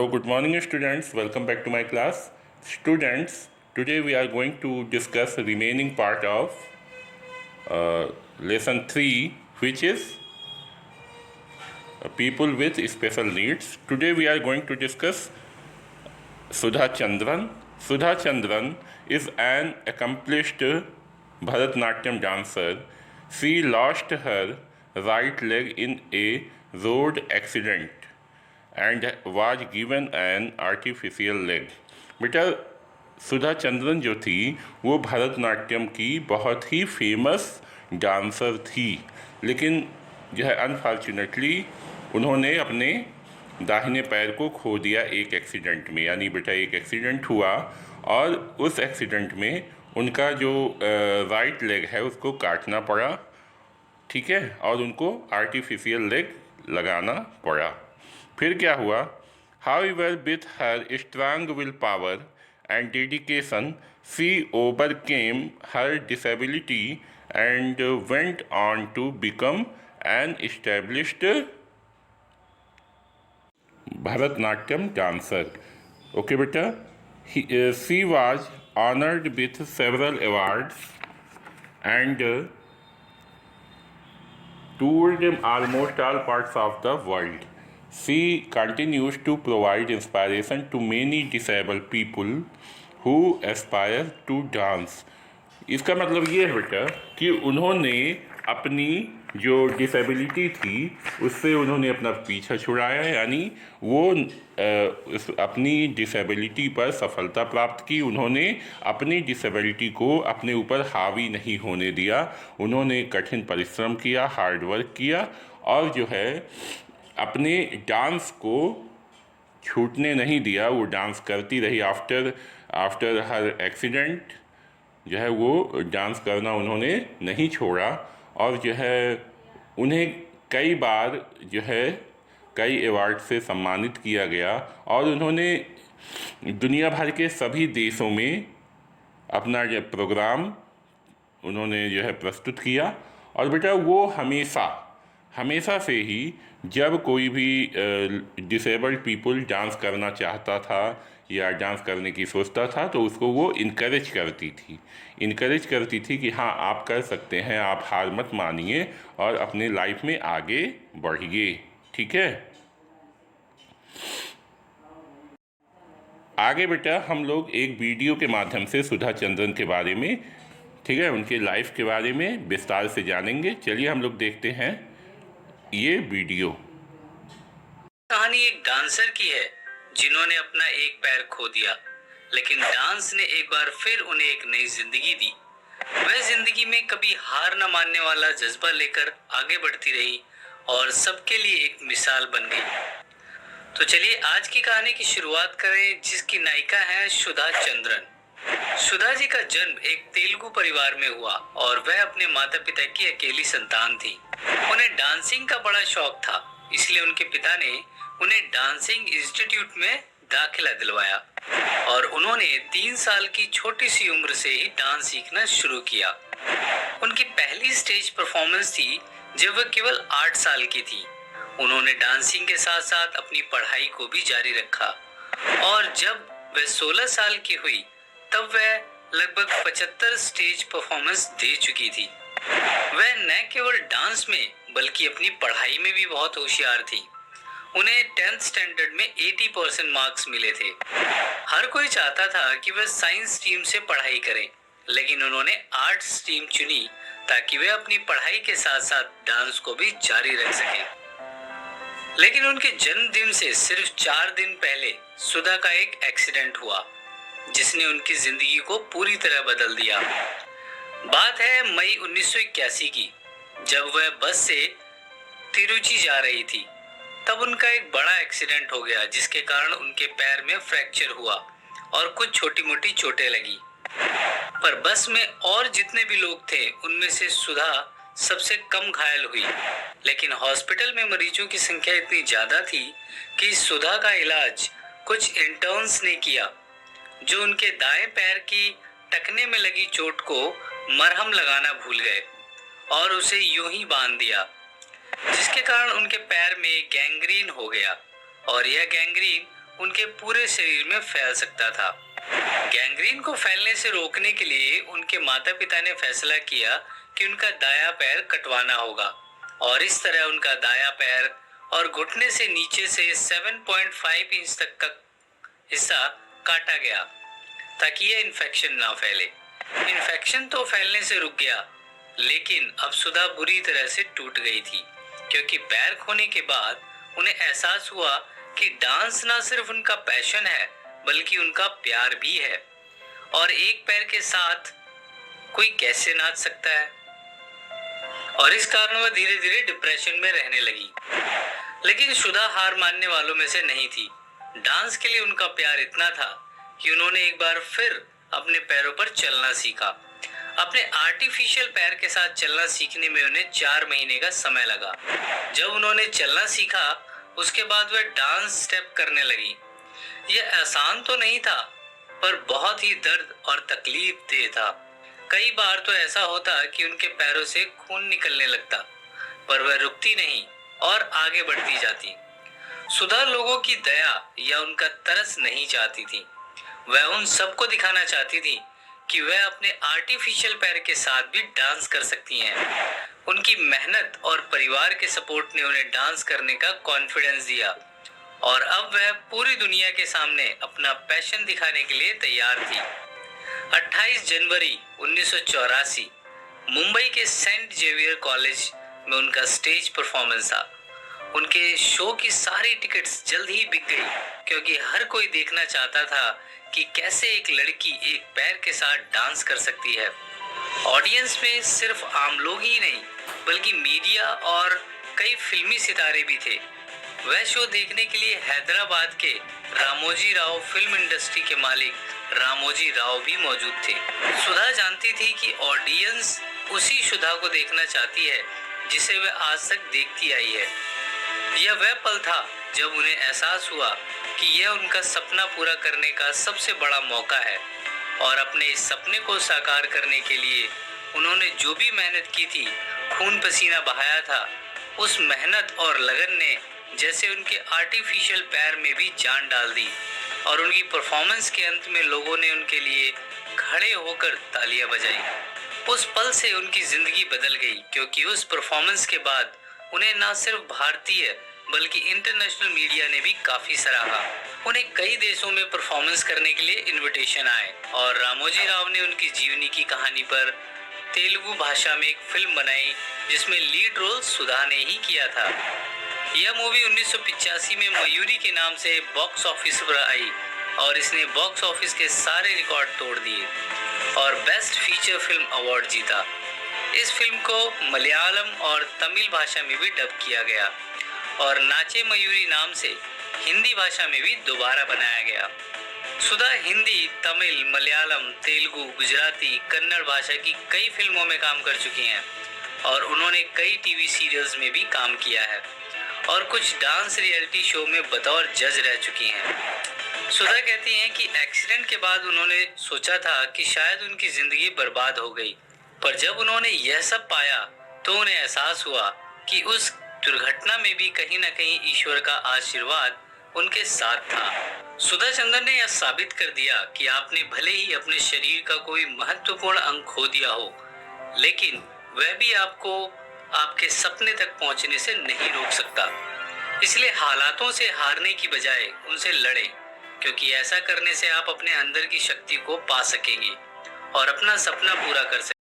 good morning students. Welcome back to my class. Students, today we are going to discuss the remaining part of lesson 3, which is people with special needs. Today we are going to discuss Sudha Chandran. Sudha Chandran is an accomplished Bharatanatyam dancer. She lost her right leg in a road accident and was given an artificial leg. बेटा सुधा चंद्रन जो थी वो भरतनाट्यम की बहुत ही famous dancer थी, लेकिन जो है अनफॉर्चुनेटली उन्होंने अपने दाहिने पैर को खो दिया एक एक्सीडेंट में। यानी बेटा एक एक्सीडेंट हुआ और उस एक्सीडेंट में उनका जो राइट लेग है उसको काटना पड़ा, ठीक है, और उनको आर्टिफिशियल लेग लगाना पड़ा। फिर क्या हुआ? However, with her strong willpower and dedication, she overcame her disability and went on to become an established Bharatanatyam dancer. Okay, beta. She was honored with several awards and toured almost all parts of the world. She continues to provide inspiration to many disabled people who aspire to dance. इसका मतलब ये है बेटा कि उन्होंने अपनी जो disability थी उससे उन्होंने अपना पीछा छुड़ाया, यानी वो अपनी डिसेबिलिटी पर सफलता प्राप्त की। उन्होंने अपनी डिसेबिलिटी को अपने ऊपर हावी नहीं होने दिया। उन्होंने कठिन परिश्रम किया, हार्ड वर्क किया और जो है अपने डांस को छूटने नहीं दिया। वो डांस करती रही। आफ्टर हर एक्सीडेंट जो है वो डांस करना उन्होंने नहीं छोड़ा और जो है उन्हें कई बार जो है कई अवार्ड से सम्मानित किया गया और उन्होंने दुनिया भर के सभी देशों में अपना जो प्रोग्राम उन्होंने जो है प्रस्तुत किया। और बेटा वो हमेशा से ही जब कोई भी डिसेबल्ड पीपल डांस करना चाहता था या डांस करने की सोचता था तो उसको वो इनकरेज करती थी कि हाँ आप कर सकते हैं, आप हार मत मानिए और अपने लाइफ में आगे बढ़िए, ठीक है। आगे बेटा हम लोग एक वीडियो के माध्यम से सुधा चंद्रन के बारे में, ठीक है, उनके लाइफ के बारे में विस्तार से जानेंगे। चलिए हम लोग देखते हैं ये वीडियो। कहानी एक डांसर की है जिन्होंने अपना एक पैर खो दिया, लेकिन डांस ने एक बार फिर उन्हें एक नई जिंदगी दी। वह जिंदगी में कभी हार न मानने वाला जज्बा लेकर आगे बढ़ती रही और सबके लिए एक मिसाल बन गई। तो चलिए आज की कहानी की शुरुआत करें, जिसकी नायिका है सुधा चंद्रन। सुधा जी का जन्म एक तेलुगु परिवार में हुआ और वह अपने माता पिता की अकेली संतान थी। उन्हें डांसिंग का बड़ा शौक था, इसलिए उनके पिता ने उन्हें डांसिंग इंस्टीट्यूट में दाखिला दिलवाया और उन्होंने 3 साल की छोटी सी उम्र से ही डांस सीखना शुरू किया। उनकी पहली स्टेज परफॉर्मेंस थी जब वह केवल 8 साल की थी। उन्होंने डांसिंग के साथ साथ अपनी पढ़ाई को भी जारी रखा और जब वह 16 साल की हुई तब वह लगभग 75 स्टेज परफॉर्मेंस दे चुकी थी। वह न केवल डांस में बल्कि अपनी पढ़ाई में भी बहुत होशियार थी। उन्हें 10th स्टैंडर्ड में 80% मार्क्स मिले थे। हर कोई चाहता था कि वह साइंस स्ट्रीम से पढ़ाई करें, लेकिन उन्होंने आर्ट स्ट्रीम चुनी ताकि वे अपनी पढ़ाई के साथ साथ डांस को भी जारी रख सकें। लेकिन उनके जन्मदिन से सिर्फ 4 दिन पहले सुधा का एक एक्सीडेंट हुआ जिसने उनकी जिंदगी को पूरी तरह बदल दिया। बात है मई 1981 की, जब वह बस से तिरुचि जा रही थी। तब उनका एक बड़ा एक्सीडेंट हो गया जिसके कारण उनके पैर में फ्रैक्चर हुआ और कुछ छोटी मोटी चोटें लगी। पर बस में और जितने भी लोग थे उनमें से सुधा सबसे कम घायल हुई, लेकिन हॉस्पिटल में मरीजों की संख्या इतनी ज्यादा थी कि सुधा का इलाज कुछ इंटर्न्स ने किया जो उनके दाएं पैर की टखने में लगी चोट को मरहम लगाना भूल गए और उसे यूं ही बांध दिया, जिसके कारण उनके पैर में गैंग्रीन हो गया और यह गैंग्रीन उनके पूरे शरीर में फैल सकता था। गैंग्रीन को फैलने से रोकने के लिए उनके माता पिता ने फैसला किया कि उनका दायां पैर कटवाना होगा और इस तरह उनका दायां पैर और घुटने से नीचे से 7.5 इंच तक का हिस्सा काटा गया ताकि यह इन्फेक्शन ना फैले। इन्फेक्शन तो फैलने से रुक गया, लेकिन अब सुधा बुरी तरह से टूट गई थी, क्योंकि पैर खोने के बाद उन्हें एहसास हुआ कि डांस ना सिर्फ उनका पैशन है बल्कि उनका प्यार भी है, और एक पैर के साथ कोई कैसे नाच सकता है। और इस कारण वह धीरे धीरे डिप्रेशन में रहने लगी। लेकिन सुधा हार मानने वालों में से नहीं थी। डांस के लिए उनका प्यार इतना था कि उन्होंने एक बार फिर अपने पैरों पर चलना सीखा। अपने आर्टिफिशियल पैर के साथ चलना सीखने में उन्हें 4 महीने का समय लगा। जब उन्होंने चलना सीखा, उसके बाद वह डांस स्टेप करने लगी। यह आसान तो नहीं था, पर बहुत ही दर्द और तकलीफ देह था। कई बार तो ऐसा होता कि उनके पैरों से खून निकलने लगता, पर वह रुकती नहीं और आगे बढ़ती जाती। सुधा लोगों की दया या उनका तरस नहीं चाहती थी। वह उन सबको दिखाना चाहती थी कि वह अपने आर्टिफिशियल पैर के साथ भी डांस कर सकती हैं। उनकी मेहनत और परिवार के सपोर्ट ने उन्हें डांस करने का कॉन्फिडेंस दिया, और अब वह पूरी दुनिया के सामने अपना पैशन दिखाने के लिए तैयार थी। 28 जनवरी 1984 मुंबई के सेंट जेवियर कॉलेज में उनका स्टेज परफॉर्मेंस था। उनके शो की सारी टिकट्स जल्द ही बिक गई, क्योंकि हर कोई देखना चाहता था कि कैसे एक लड़की एक पैर के साथ डांस कर सकती है। ऑडियंस में सिर्फ आम लोग ही नहीं, बल्कि मीडिया और कई फिल्मी सितारे भी थे। वह शो देखने के लिए हैदराबाद के रामोजी राव फिल्म इंडस्ट्री के मालिक रामोजी राव भी मौजूद थे। सुधा जानती थी कि ऑडियंस उसी सुधा को देखना चाहती है जिसे वह आज तक देखती आई है। यह वह पल था जब उन्हें एहसास हुआ कि यह उनका सपना पूरा करने का सबसे बड़ा मौका है, और अपने इस सपने को साकार करने के लिए उन्होंने जो भी मेहनत की थी, खून पसीना बहाया था, उस मेहनत और लगन ने जैसे उनके आर्टिफिशियल पैर में भी जान डाल दी। और उनकी परफॉर्मेंस के अंत में लोगों ने उनके लिए खड़े होकर तालियां बजाई। उस पल से उनकी जिंदगी बदल गई, क्योंकि उस परफॉर्मेंस के बाद उन्हें न सिर्फ भारतीय बल्कि इंटरनेशनल मीडिया ने भी काफी सराहा। उन्हें कई देशों में परफॉर्मेंस करने के लिए इनविटेशन आए, और रामोजी राव ने उनकी जीवनी की कहानी पर तेलुगु भाषा में एक फिल्म बनाई जिसमें लीड रोल सुधा ने ही किया था। यह मूवी 1985 में मयूरी के नाम से बॉक्स ऑफिस पर आई, और इसने बॉक्स ऑफिस के सारे रिकॉर्ड तोड़ दिए और बेस्ट फीचर फिल्म अवार्ड जीता। इस फिल्म को मलयालम और तमिल भाषा में भी डब किया गया, और नाचे मयूरी नाम से हिंदी भाषा में भी दोबारा बनाया गया। सुधा हिंदी, तमिल, मलयालम, तेलुगु, गुजराती, कन्नड़ भाषा की कई फिल्मों में काम कर चुकी हैं, और उन्होंने कई टीवी सीरियल्स में भी काम किया है, और कुछ डांस रियलिटी शो में बतौर जज रह चुकी हैं। सुधा कहती हैं कि एक्सीडेंट के बाद उन्होंने सोचा था कि शायद उनकी जिंदगी बर्बाद हो गई, पर जब उन्होंने यह सब पाया तो उन्हें एहसास हुआ कि उस दुर्घटना में भी कहीं न कहीं ईश्वर का आशीर्वाद उनके साथ था। सुधा चंद्रन ने यह साबित कर दिया कि आपने भले ही अपने शरीर का कोई महत्वपूर्ण अंग खो दिया हो, लेकिन वह भी आपको आपके सपने तक पहुंचने से नहीं रोक सकता। इसलिए हालातों से हारने की बजाय उनसे लड़ें, क्योंकि ऐसा करने से आप अपने अंदर की शक्ति को पा सकेंगे और अपना सपना पूरा कर सकेंगे।